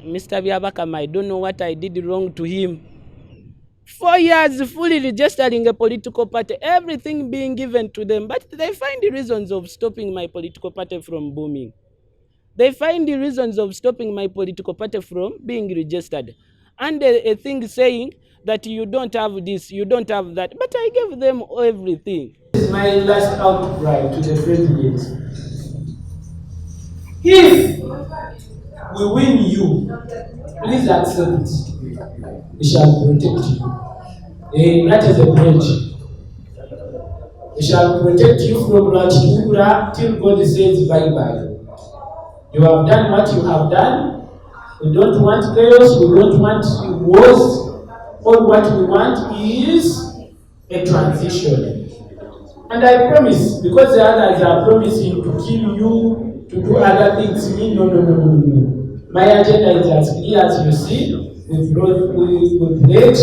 Mr. Byabakama, I don't know what I did wrong to him. 4 years fully registering a political party, everything being given to them, but they find the reasons of stopping my political party from booming. They find the reasons of stopping my political party from being registered. And a thing saying that you don't have this, you don't have that, but I gave them everything. This is my last outcry to the president. If we win you, please accept it. We shall protect you. That is a pledge. We shall protect you from Rajkura till God says bye-bye. You have done what you have done. We don't want chaos. We don't want wars. All what we want is a transition. And I promise, because the others are promising to kill you, to do other things, me, no. My agenda is as clear as you see. We pledge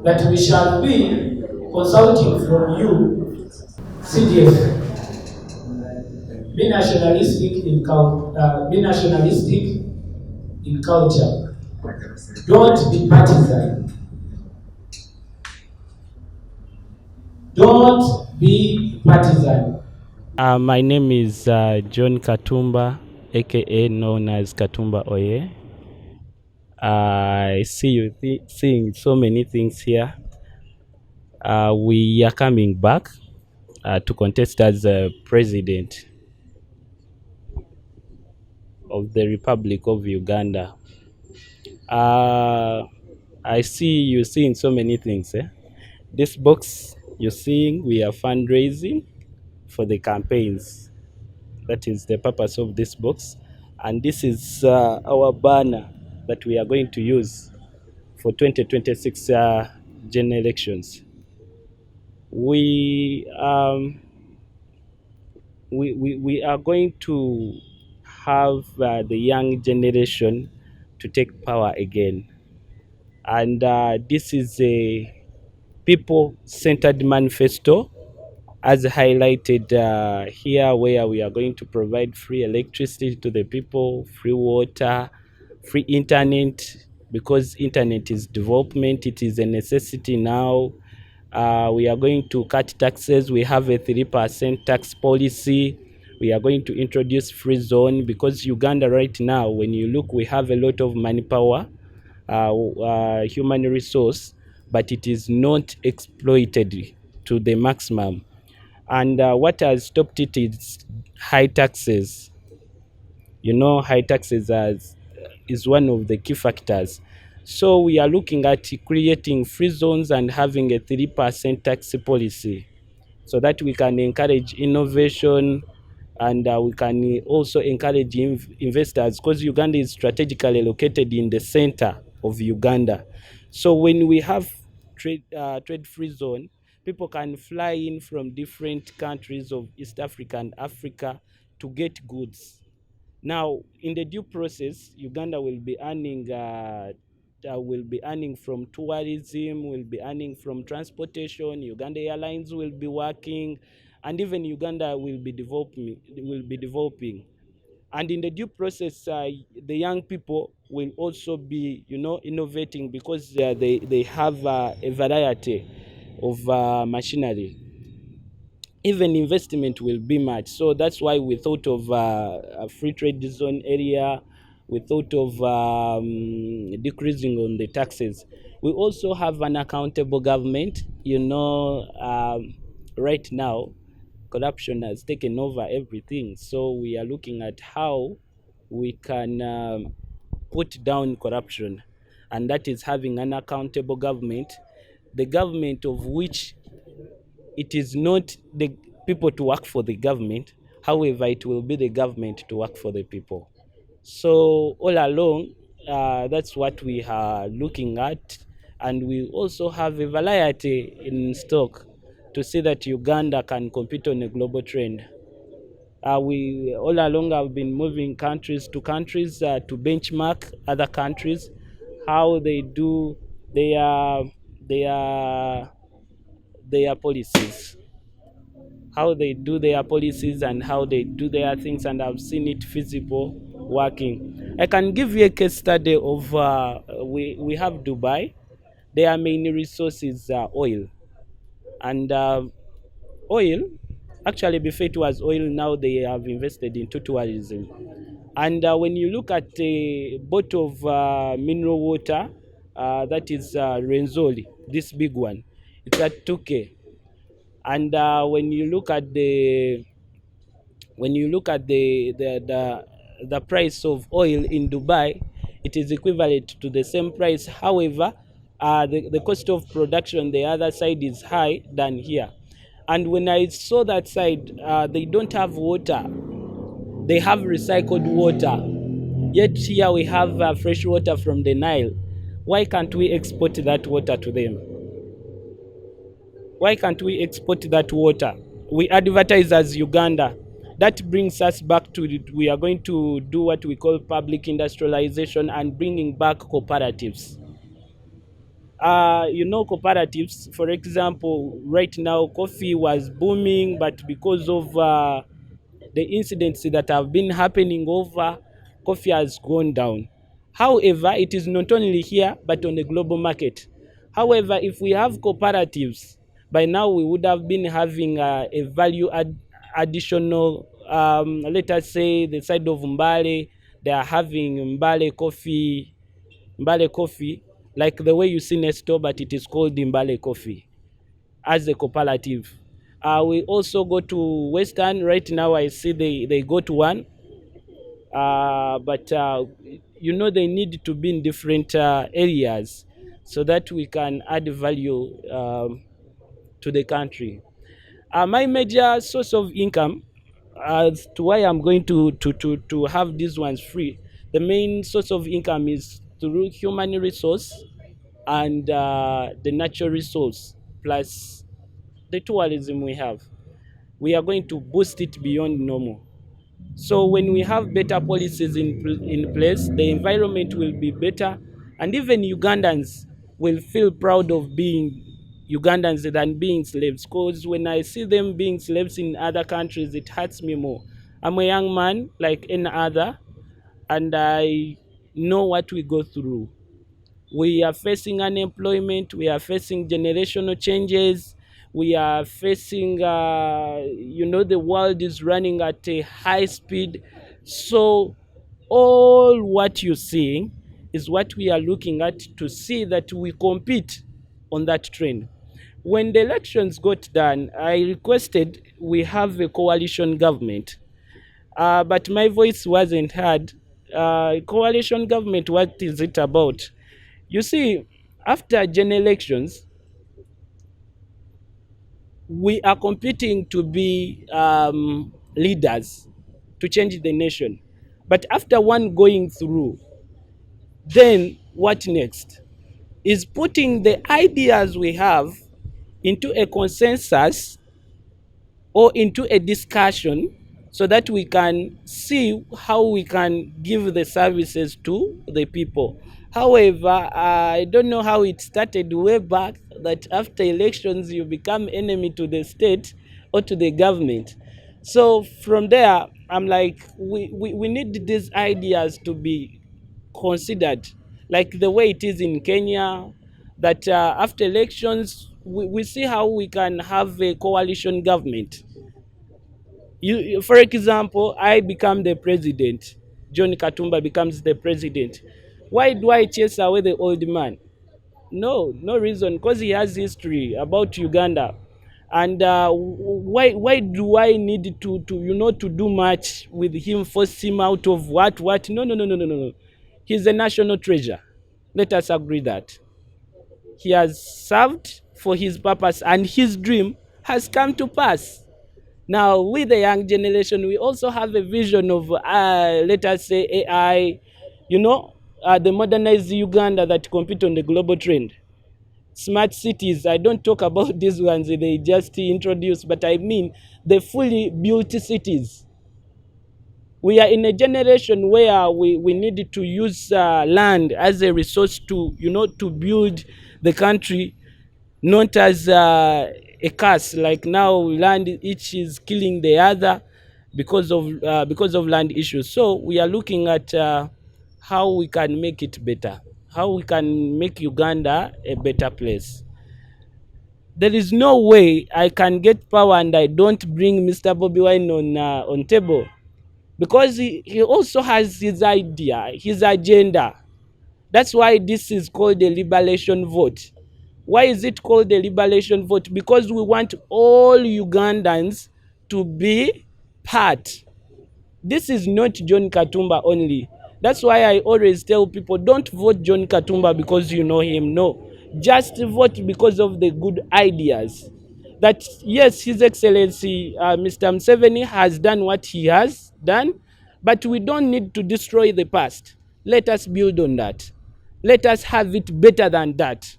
that we shall be consulting from you, CDF. Be nationalistic in culture. Don't be partisan. Don't be partisan. My name is John Katumba, aka known as Katumba Oyee. I see you seeing so many things here. We are coming back to contest as president of the Republic of Uganda. I see you seeing so many things. This box you're seeing, we are fundraising for the campaigns. That is the purpose of this box. And this is our banner that we are going to use for 2026 general elections. We are going to have the young generation to take power again. And this is a people-centered manifesto as highlighted here, where we are going to provide free electricity to the people, free water, free internet, because internet is development, it is a necessity now. We are going to cut taxes. We have a 3% tax policy. We are going to introduce free zone, because Uganda right now, when you look, we have a lot of manpower, human resource, but it is not exploited to the maximum. And what has stopped it is high taxes. You know, high taxes is one of the key factors. So we are looking at creating free zones and having a 3% tax policy, so that we can encourage innovation, and we can also encourage investors, because Uganda is strategically located in the center of Uganda. So when we have trade free zone, people can fly in from different countries of East Africa and Africa to get goods. Now, in the due process, Uganda will be earning from tourism, will be earning from transportation. Uganda Airlines will be working, and even Uganda will be developing. And in the due process, the young people will also be, innovating, because they have a variety of machinery. Even investment will be much. So that's why we thought of a free trade zone area. We thought of decreasing on the taxes. We also have an accountable government. Right now, corruption has taken over everything. So we are looking at how we can put down corruption. And that is having an accountable government, the government of which it is not the people to work for the government. However, it will be the government to work for the people. So all along, that's what we are looking at. And we also have a variety in stock to see that Uganda can compete on a global trend. We all along have been moving countries to benchmark other countries, how they do their policies, and how they do their things, and I've seen it feasible. working. I can give you a case study of we have Dubai. Their main resource is oil, and oil. Actually, before it was oil, now they have invested into tourism. And when you look at a bottle of mineral water, that is Renzoli, this big one, it's at 2K. And when you look at the price of oil in Dubai, it is equivalent to the same price. However, the cost of production the other side is high than here. And when I saw that side, they don't have water. They have recycled water. Yet here we have fresh water from the Nile. Why can't we export that water to them? Why can't we export that water? We advertise as Uganda. That brings us back to we are going to do what we call public industrialization and bringing back cooperatives. Cooperatives, for example, right now coffee was booming, but because of the incidents that have been happening over, coffee has gone down. However, it is not only here but on the global market. However, if we have cooperatives, by now we would have been having a additional, let us say the side of Mbale, they are having Mbale coffee, like the way you see Nesto, but it is called Mbale coffee as a cooperative. We also go to Western. Right now, I see they got one, but they need to be in different areas so that we can add value to the country. My major source of income, as to why I'm going to have these ones free, the main source of income is through human resource and the natural resource plus the tourism we have. We are going to boost it beyond normal. So when we have better policies in place, the environment will be better, and even Ugandans will feel proud of being Ugandans than being slaves. Because when I see them being slaves in other countries, it hurts me more. I'm a young man like any other, and I know what we go through. We are facing unemployment, we are facing generational changes, we are facing, the world is running at a high speed. So, all what you're seeing is what we are looking at to see that we compete on that trend. When the elections got done, I requested we have a coalition government, but my voice wasn't heard. Coalition government, what is it about? You see, after general elections, we are competing to be leaders to change the nation. But after one going through, then what next? Is putting the ideas we have into a consensus or into a discussion so that we can see how we can give the services to the people. However, I don't know how it started way back that after elections you become enemy to the state or to the government. So from there, I'm like, we need these ideas to be considered, like the way it is in Kenya, that after elections, we see how we can have a coalition government. For example, I become the president, John Katumba becomes the president. Why do I chase away the old man? No reason, because he has history about Uganda. And why do I need to do much with him, force him out of what? No. He's a national treasure. Let us agree that. He has served for his purpose and his dream has come to pass. Now, with the young generation, we also have a vision of, let us say, AI, the modernized Uganda that compete on the global trend. Smart cities, I don't talk about these ones they just introduced, but I mean the fully built cities. We are in a generation where we need to use land as a resource to build the country, not as a curse. Like now, land each is killing the other. because of land issues. So we are looking at how we can make it better, how we can make Uganda a better place. There is no way I can get power and I don't bring Mr. Bobby Wine on table, because he also has his idea, his agenda. That's why this is called a liberation vote. Why is it called a liberation vote? Because we want all Ugandans to be part. This is not John Katumba only. That's why I always tell people, don't vote John Katumba because you know him. No, just vote because of the good ideas. That yes, His Excellency Mr. Museveni has done what he has done, but we don't need to destroy the past. Let us build on that. Let us have it better than that.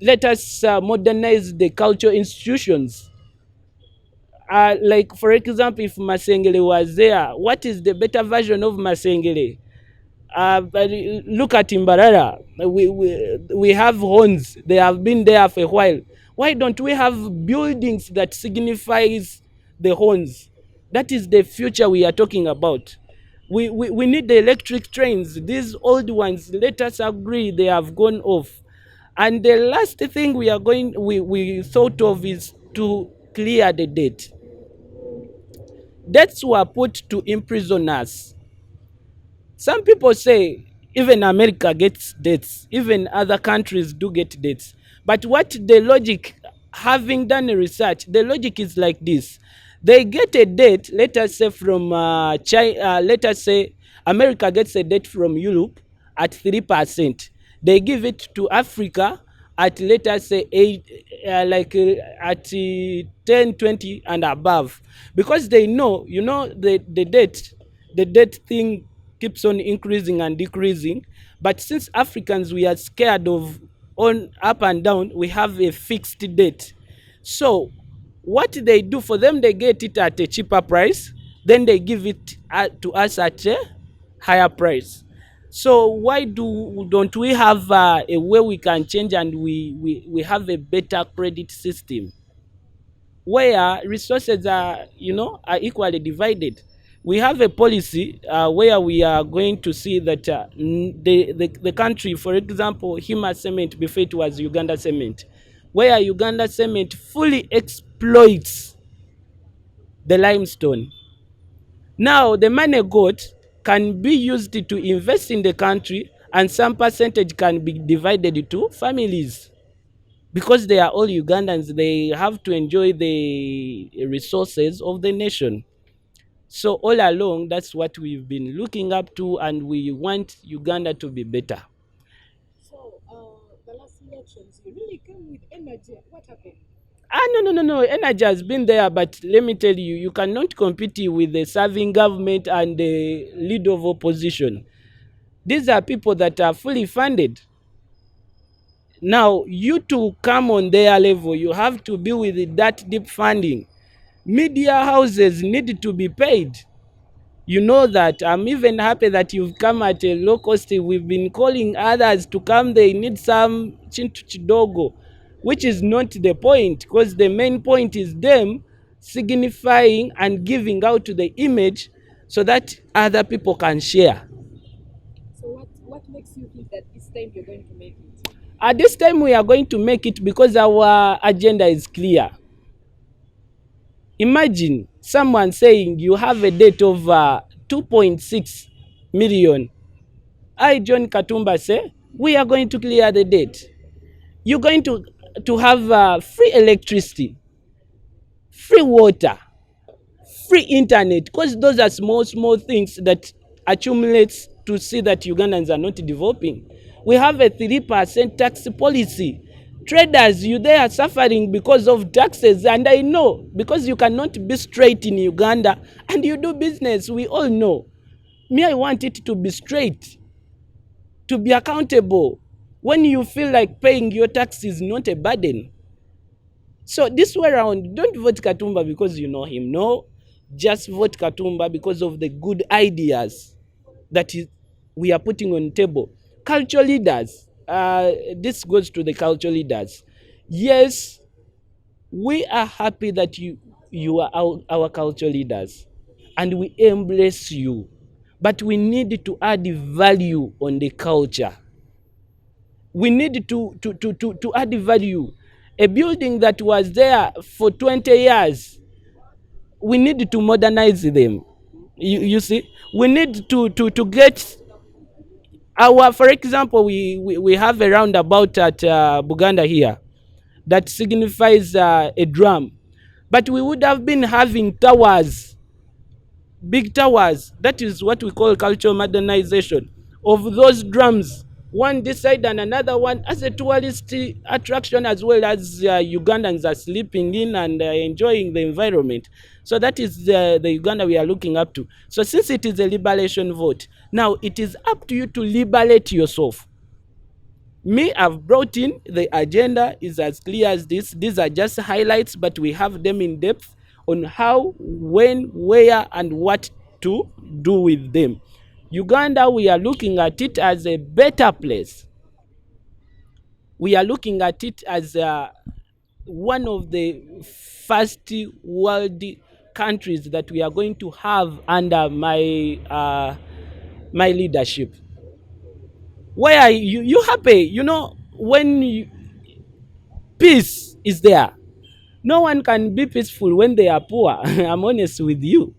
Let us modernize the cultural institutions. Like, for example, if Masengele was there, what is the better version of Masengele? But look at Imbarara. We have horns. They have been there for a while. Why don't we have buildings that signifies the horns? That is the future we are talking about. We need the electric trains. These old ones, let us agree, they have gone off. And the last thing we thought of is to clear the debt. Debts were put to imprison us. Some people say even America gets debts, even other countries do get debts. But what the logic, having done a research, the logic is like this. They get a debt, let us say from China, let us say America gets a debt from Europe at 3%. They give it to Africa at, let us say, at 10, 20 and above. Because they know, the debt thing keeps on increasing and decreasing. But since Africans, we are scared of on up and down, we have a fixed date. So what they do for them, they get it at a cheaper price, then they give it to us at a higher price. So why don't we have a way we can change, and we have a better credit system where resources are equally divided? We have a policy where we are going to see that the country, for example, Hima Cement before it was Uganda Cement, where Uganda Cement fully exploits the limestone. Now the money got can be used to invest in the country, and some percentage can be divided to families. Because they are all Ugandans, they have to enjoy the resources of the nation. So all along, that's what we've been looking up to, and we want Uganda to be better. So, the last elections, you really came with energy. What happened? No. Energy has been there, but let me tell you, you cannot compete with the serving government and the leader of opposition. These are people that are fully funded. Now, you to come on their level, you have to be with that deep funding. Media houses need to be paid. You know that. I'm even happy that you've come at a low cost. We've been calling others to come. They need some chintu chidogo, which is not the point, because the main point is them signifying and giving out to the image so that other people can share. So, what makes you think that this time you're going to make it? At this time, we are going to make it because our agenda is clear. Imagine someone saying you have a debt of 2.6 million. I, John Katumba, say we are going to clear the debt. You're going to have free electricity, free water, free internet, because those are small things that accumulates to see that Ugandans are not developing. We have a 3% tax policy. Traders, they are suffering because of taxes, and I know, because you cannot be straight in Uganda and you do business. We all know. Me, I want it to be straight, to be accountable. When you feel like paying your tax is not a burden. So this way around, don't vote Katumba because you know him. No, just vote Katumba because of the good ideas that we are putting on the table. Cultural leaders, this goes to the cultural leaders. Yes, we are happy that you are our culture leaders and we embrace you, but we need to add value on the culture. We need to add value. A building that was there for 20 years, we need to modernize them. You see, we need to get our, for example, we have a roundabout at Buganda here that signifies a drum, but we would have been having towers, big towers. That is what we call cultural modernization of those drums, one this side and another one, as a tourist attraction, as well as Ugandans are sleeping in and enjoying the environment. So that is the Uganda we are looking up to. So since it is a liberation vote, now it is up to you to liberate yourself. Me, I've brought in the agenda is as clear as this. These are just highlights, but we have them in depth on how, when, where, and what to do with them. Uganda, we are looking at it as a better place. We are looking at it as one of the first world countries that we are going to have under my leadership. Where are you happy? You know, when peace is there. No one can be peaceful when they are poor. I'm honest with you.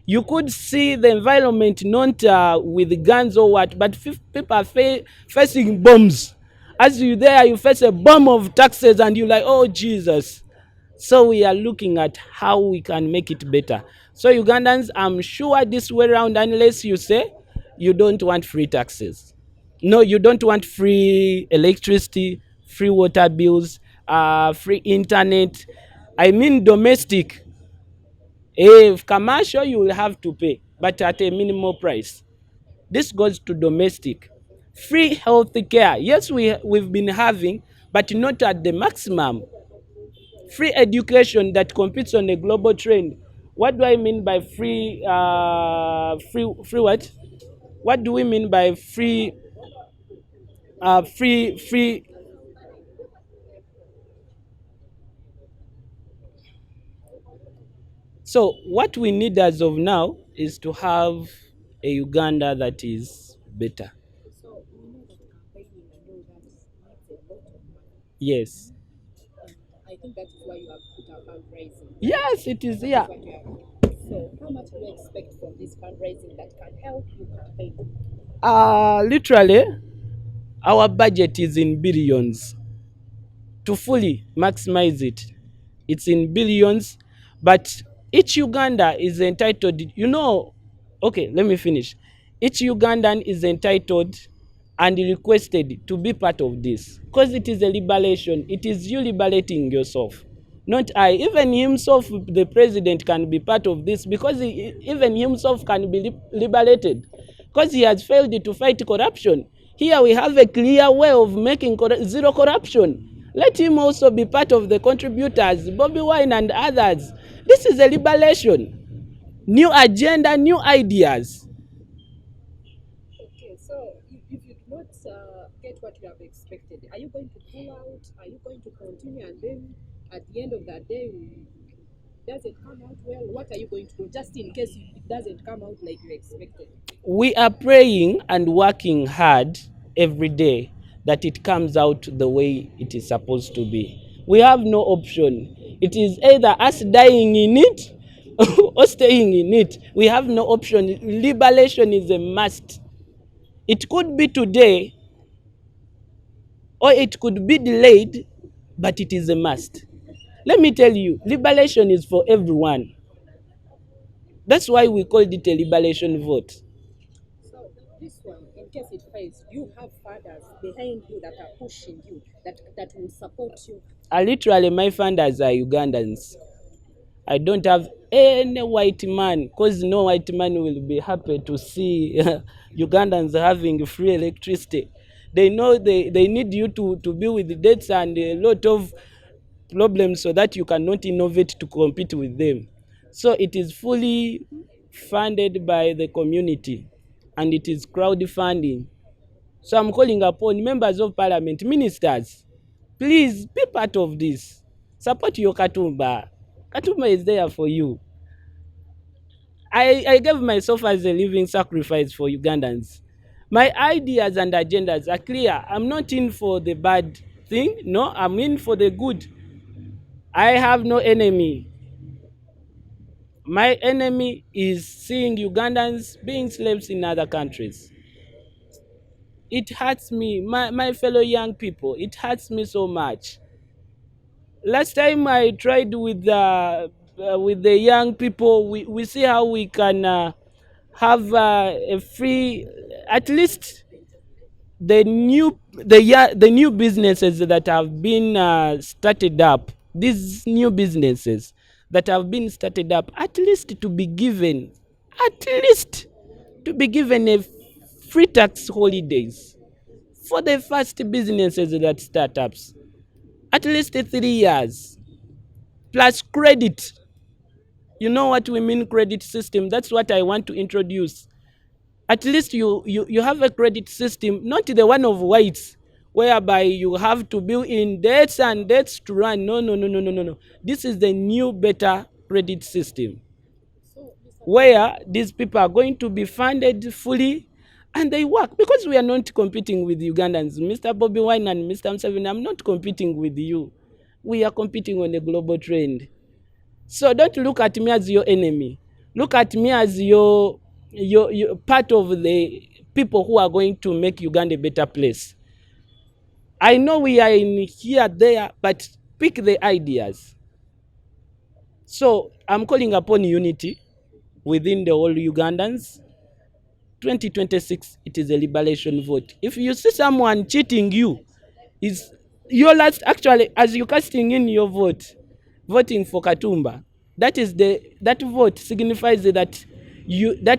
You could see the environment not with guns or what, but people are facing bombs. As you there, you face a bomb of taxes and you're like, oh, Jesus. So we are looking at how we can make it better. So Ugandans, I'm sure this way around, unless you say you don't want free taxes. No, you don't want free electricity, free water bills, free internet. I mean domestic. If commercial, you will have to pay, but at a minimal price. This goes to domestic. Free health care. Yes, we've been having, but not at the maximum. Free education that competes on a global trend. What do I mean by free? Free what? What do we mean by free? Free. So what we need as of now is to have a Uganda that is better. So we know that campaigning, I know that needs a lot of money. Yes. And I think that is why you have put a fundraising. Yes, it is. That Yeah. is what you have. So how much do you expect from this fundraising that can help you campaign? Literally, our budget is in billions. To fully maximize it, it's in billions, but each Uganda is entitled, you know, okay, let me finish. Each Ugandan is entitled and requested to be part of this because it is a liberation. It is you liberating yourself, not I. Even himself, the president, can be part of this because even himself can be liberated because he has failed to fight corruption. Here we have a clear way of making zero corruption. Let him also be part of the contributors, Bobby Wine and others. This is a liberation. New agenda, new ideas. Okay, so if you do not get what you have expected, are you going to pull out? Are you going to continue? And then at the end of that day, doesn't come out well, what are you going to do just in case it doesn't come out like you expected? We are praying and working hard every day that it comes out the way it is supposed to be. We have no option. It is either us dying in it or staying in it. We have no option. Liberation is a must. It could be today or it could be delayed, but it is a must. Let me tell you, liberation is for everyone. That's why we called it a liberation vote. So this one, in case it fails, you have fathers behind you that are pushing you, that will support you. Literally, my funders are Ugandans. I don't have any white man because no white man will be happy to see Ugandans having free electricity. They know they need you to be with the debts and a lot of problems so that you cannot innovate to compete with them. So it is fully funded by the community and it is crowdfunding. So I'm calling upon members of parliament, ministers, please be part of this. Support your Katumba. Katumba is there for you. I gave myself as a living sacrifice for Ugandans. My ideas and agendas are clear. I'm not in for the bad thing. No, I'm in for the good. I have no enemy. My enemy is seeing Ugandans being slaves in other countries. It hurts me, my fellow young people. It hurts me so much. Last time I tried with the young people, we see how we can have a free, at least the new businesses that have been started up. These new businesses that have been started up, at least to be given a free tax holidays for the first businesses that startups, at least 3 years plus credit. You know what we mean credit system? That's what I want to introduce. At least you have a credit system, not the one of whites, whereby you have to build in debts and debts to run. No, no, no, no, no, no, no. This is the new, better credit system So, where these people are going to be funded fully and they work, because we are not competing with Ugandans. Mr. Bobi Wine and Mr. Museveni, I'm not competing with you. We are competing on a global trend. So don't look at me as your enemy. Look at me as your part of the people who are going to make Uganda a better place. I know we are in here, there, but pick the ideas. So I'm calling upon unity within the whole Ugandans. 2026, it is a liberation vote. If you see someone cheating you, is your last, actually, as you casting in your vote, voting for Katumba, that vote signifies that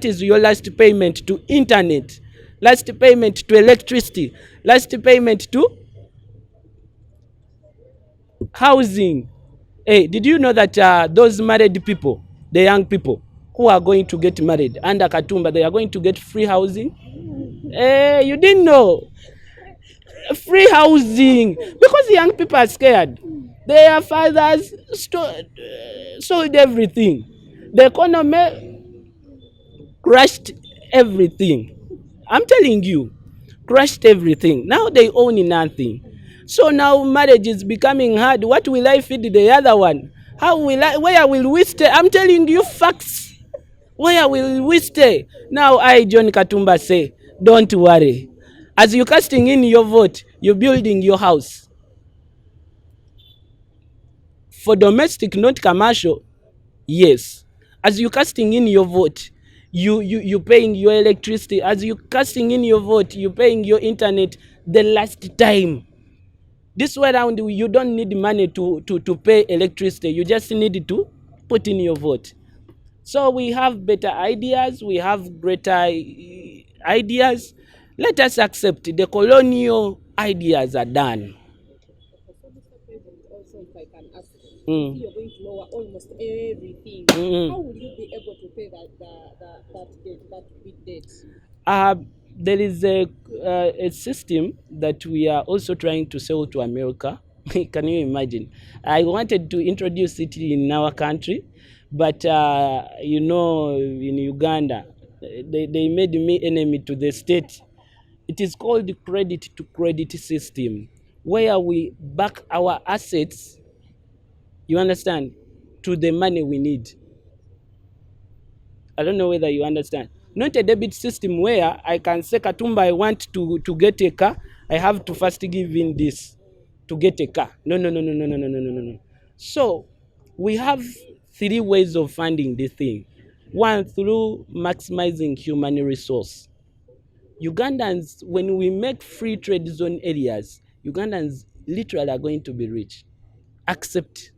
is your last payment to internet, last payment to electricity, last payment to housing. Hey, did you know that those married people, the young people who are going to get married under Katumba, they are going to get free housing? Hey, you didn't know? Free housing, because young people are scared. Their fathers sold everything. The economy crushed everything. I'm telling you, crushed everything. Now they own nothing. So now marriage is becoming hard. What will I feed the other one? Where will we stay? I'm telling you facts. Where will we stay? Now I, John Katumba, say, don't worry. As you're casting in your vote, you're building your house. For domestic, not commercial, yes. As you're casting in your vote, you're paying your electricity. As you're casting in your vote, you're paying your internet the last time. This way around, you don't need money to pay electricity. You just need to put in your vote. So we have better ideas. We have greater ideas. Let us accept the colonial ideas are done. so Mr. President, also, if I can ask, Mm. if you're going to lower almost everything, how will you be able to pay that big debt? Uh, there is a system that we are also trying to sell to America. Can you imagine? I wanted to introduce it in our country, but in Uganda, they made me enemy to the state. It is called the credit to credit system, where we back our assets, you understand, to the money we need. I don't know whether you understand. Not a debit system where I can say, Katumba, I want to get a car. I have to first give in this to get a car. No, no, no, no, no, no, no, no, no, no, no. So we have three ways of funding this thing. One, through maximizing human resource. Ugandans, when we make free trade zone areas, Ugandans literally are going to be rich. Accept.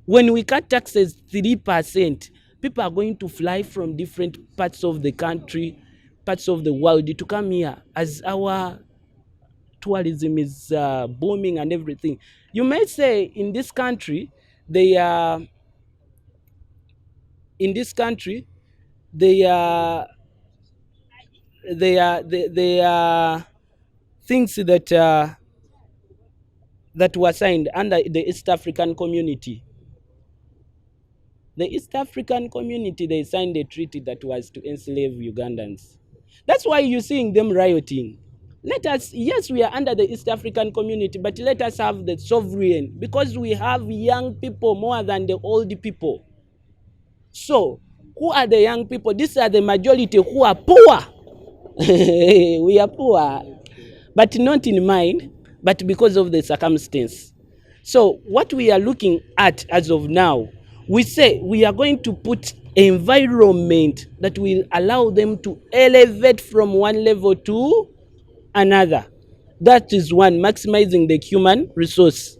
When we cut taxes 3%, people are going to fly from different parts of the country, parts of the world to come here as our tourism is booming and everything. You may say in this country, they are in this country, they are they are things that were signed under the East African community. The East African community, they signed a treaty that was to enslave Ugandans. That's why you're seeing them rioting. Let us, yes, we are under the East African community, but let us have the sovereign, because we have young people more than the old people. So, who are the young people? These are the majority who are poor. We are poor, but not in mind, but because of the circumstance. So what we are looking at as of now, we say we are going to put environment that will allow them to elevate from one level to another. That is one, maximizing the human resource.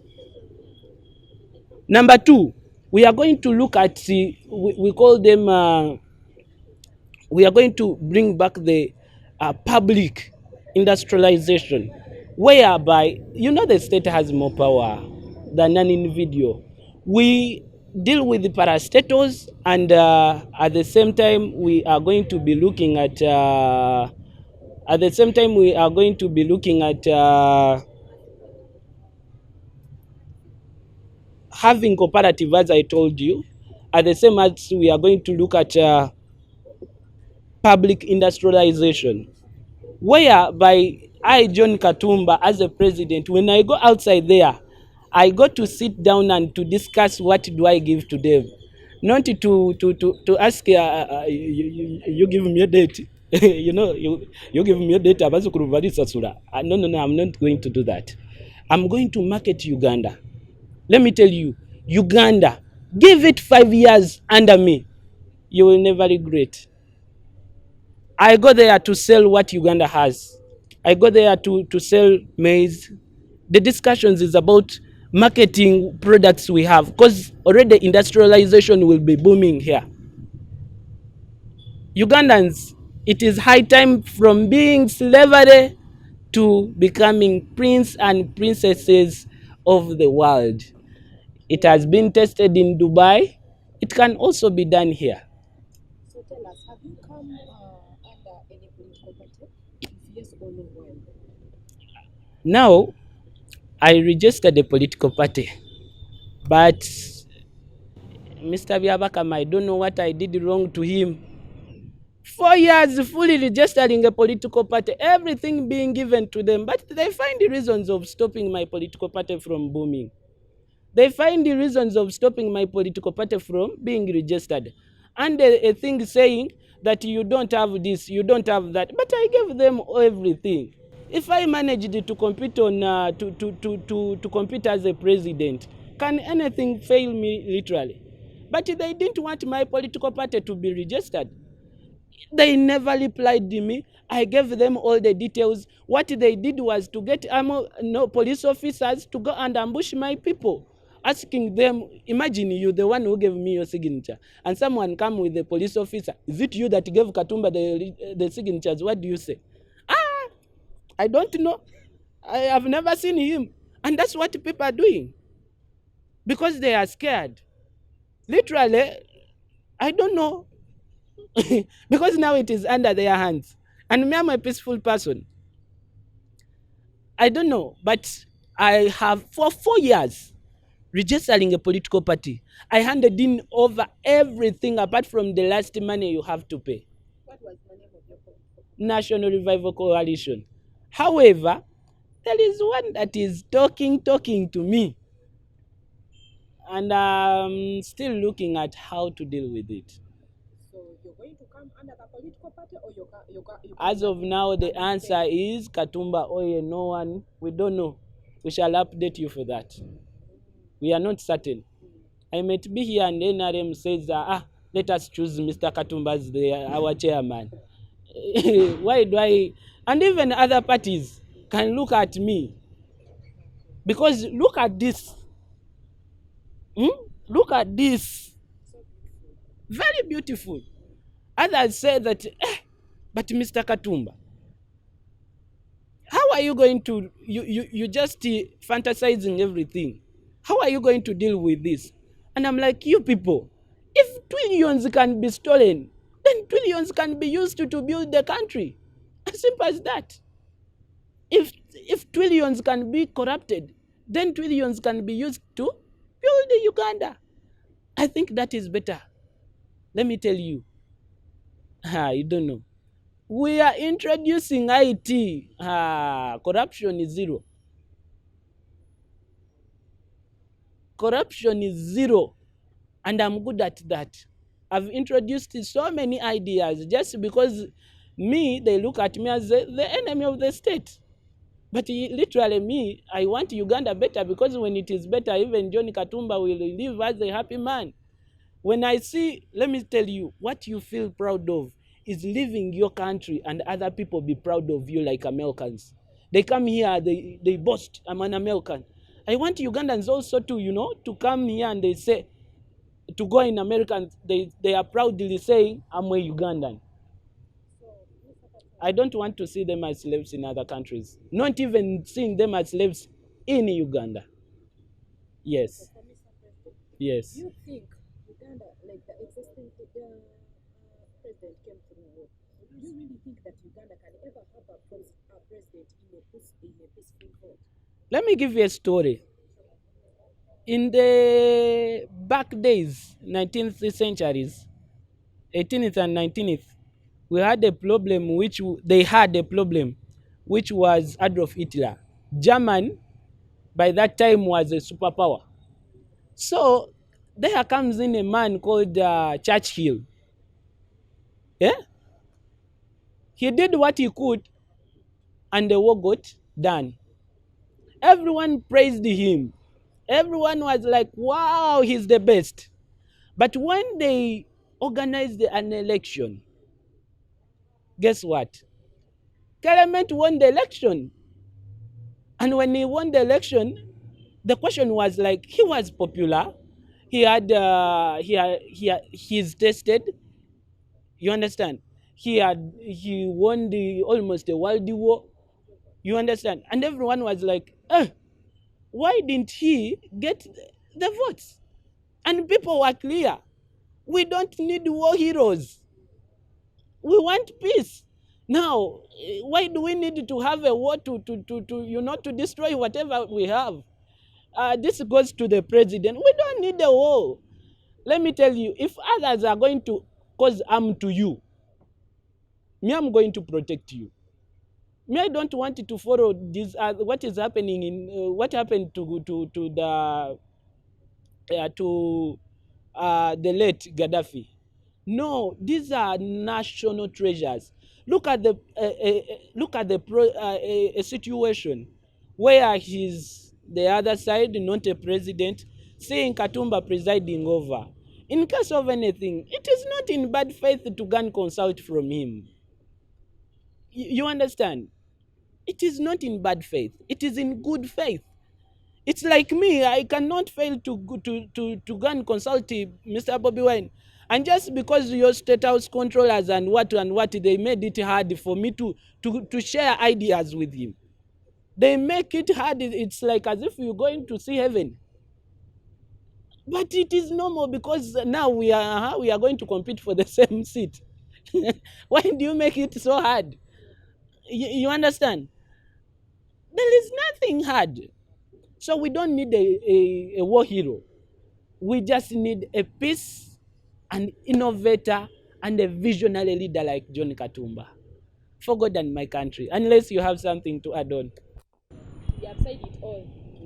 Number two, we are going to look at, we call them, we are going to bring back the public industrialization, whereby, the state has more power than an individual. We deal with the parastatals, and at the same time, we are going to be looking at, having cooperative, as I told you. At the same as we are going to look at public industrialization, whereby I, John Katumba, as a president, when I go outside there, I got to sit down and to discuss what do I give to them. Not to ask, you give me a date. You give me a date. No, no, I'm not going to do that. I'm going to market Uganda. Let me tell you, Uganda, give it 5 years under me. You will never regret. I go there to sell what Uganda has. I go there to sell maize. The discussions is about marketing products we have, because already industrialization will be booming here. Ugandans, it is high time from being slavery to becoming prince and princesses of the world. It has been tested in Dubai. It can also be done here. So tell us, have you come under any political party? If yes or no, why? Now, I registered a political party, but Mr. Byabakama, I don't know what I did wrong to him. 4 years fully registering a political party, everything being given to them, but they find the reasons of stopping my political party from booming. They find the reasons of stopping my political party from being registered. And a thing saying that you don't have this, you don't have that, but I gave them everything. If I managed to compete on to compete as a president, can anything fail me literally? But they didn't want my political party to be registered. They never replied to me. I gave them all the details. What they did was to get police officers to go and ambush my people, asking them, imagine you, the one who gave me your signature, and someone come with the police officer. Is it you that gave Katumba the signatures? What do you say? I don't know. I have never seen him. And that's what people are doing. Because they are scared. Literally, I don't know. Because now it is under their hands. And me, I'm a peaceful person. I don't know. But I have, for 4 years, registering a political party. I handed in over everything apart from the last money you have to pay. What was the name of your political party? National Revival Coalition. However, there is one that is talking to me, and I'm still looking at how to deal with it. So you're going to come under the political party, or you As of now, the answer is Katumba Oyee. No one, we don't know. We shall update you for that. We are not certain. I might be here and NRM says, let us choose Mr. Katumba as our chairman. Why do I? And even other parties can look at me. Because look at this. Look at this. Very beautiful. Others say that, but Mr. Katumba, how are you going to, you just fantasizing everything. How are you going to deal with this? And I'm like, you people, if trillions can be stolen, then trillions can be used to build the country. As simple as that. If trillions can be corrupted, then trillions can be used to build Uganda. I think that is better. Let me tell you, you don't know. We are introducing IT. Corruption is zero. Corruption is zero. And I'm good at that. I've introduced so many ideas just because me, they look at me as the enemy of the state. But literally me, I want Uganda better because when it is better, even John Katumba will live as a happy man. When I see, let me tell you, what you feel proud of is leaving your country and other people be proud of you like Americans. They come here, they boast, I'm an American. I want Ugandans also to, to come here and they say, to go in America, they are proudly saying, I'm a Ugandan. I don't want to see them as slaves in other countries. Not even seeing them as slaves in Uganda. Yes. Yes. Do you think Uganda, like the existing president came through, do you really think that Uganda can ever have a president in a peaceful vote? Let me give you a story. In the back days, 19th centuries, 18th and 19th, we had a problem they had a problem, which was Adolf Hitler. German, by that time, was a superpower. So there comes in a man called Churchill. Yeah? He did what he could, and the war got done. Everyone praised him. Everyone was like, wow, he's the best. But when they organized an election, guess what? Clement won the election. And when he won the election, the question was like, he was popular. He's tested. You understand? He won almost the world war. You understand? And everyone was like, why didn't he get the votes? And people were clear. We don't need war heroes. We want peace. Now, why do we need to have a war to destroy whatever we have? This goes to the president. We don't need a war. Let me tell you, if others are going to cause harm to you, me, I'm going to protect you. Me, I don't want to follow this. What is happening what happened to the late Gaddafi. No, these are national treasures. Look at a situation where he's the other side, not a president, seeing Katumba presiding over. In case of anything, it is not in bad faith to go and consult from him. You understand? It is not in bad faith. It is in good faith. It's like me. I cannot fail to go and consult Mr. Bobi Wine. And just because your state house controllers and what, they made it hard for me to share ideas with him. They make it hard. It's like as if you're going to see heaven. But it is normal because now we are going to compete for the same seat. Why do you make it so hard? You understand? There is nothing hard. So we don't need a war hero. We just need a peace, an innovator, and a visionary leader like John Katumba for God and my country. Unless you have something to add on. You have said it all.